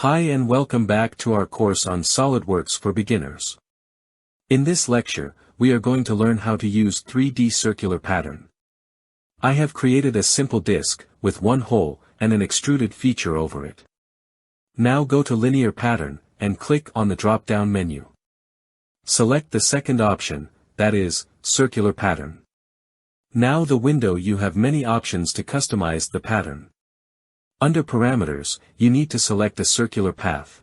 Hi and welcome back to our course on SolidWorks for beginners. In this lecture, we are going to learn how to use 3D circular pattern. I have created a simple disk, with one hole, and an extruded feature over it. Now go to Linear Pattern, and click on the drop-down menu. Select the second option, that is, Circular Pattern. Now the window you have many options to customize the pattern. Under Parameters, you need to select a circular path.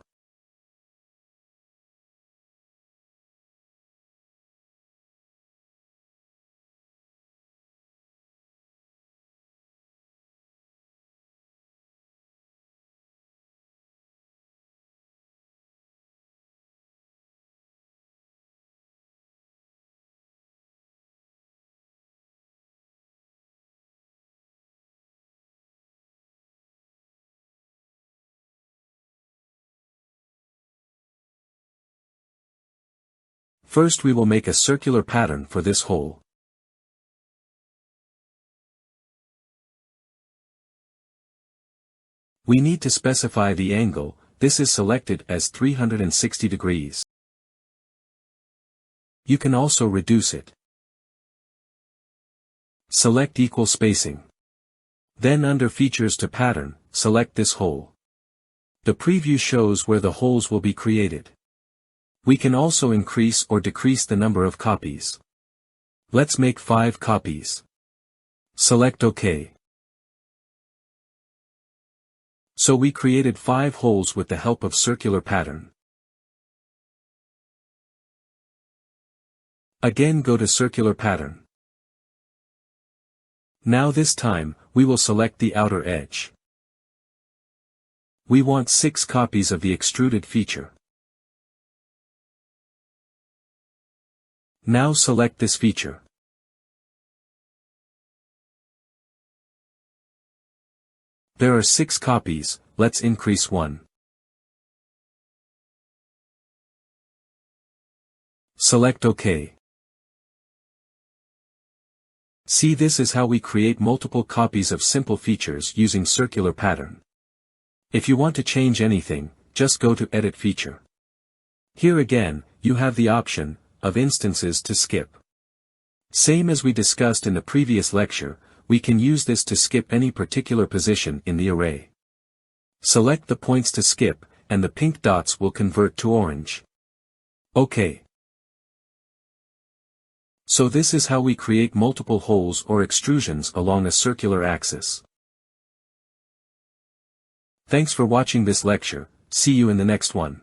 First we will make a circular pattern for this hole. We need to specify the angle. This is selected as 360 degrees. You can also reduce it. Select equal spacing. Then under Features to Pattern, select this hole. The preview shows where the holes will be created. We can also increase or decrease the number of copies. Let's make 5 copies. Select OK. So we created 5 holes with the help of circular pattern. Again go to Circular Pattern. Now this time, we will select the outer edge. We want 6 copies of the extruded feature. Now select this feature. There are 6 copies, let's increase 1. Select OK. See, this is how we create multiple copies of simple features using circular pattern. If you want to change anything, just go to Edit Feature. Here again, you have the option of instances to skip. Same as we discussed in the previous lecture, we can use this to skip any particular position in the array. Select the points to skip, and the pink dots will convert to orange. OK. So this is how we create multiple holes or extrusions along a circular axis. Thanks for watching this lecture. See you in the next one.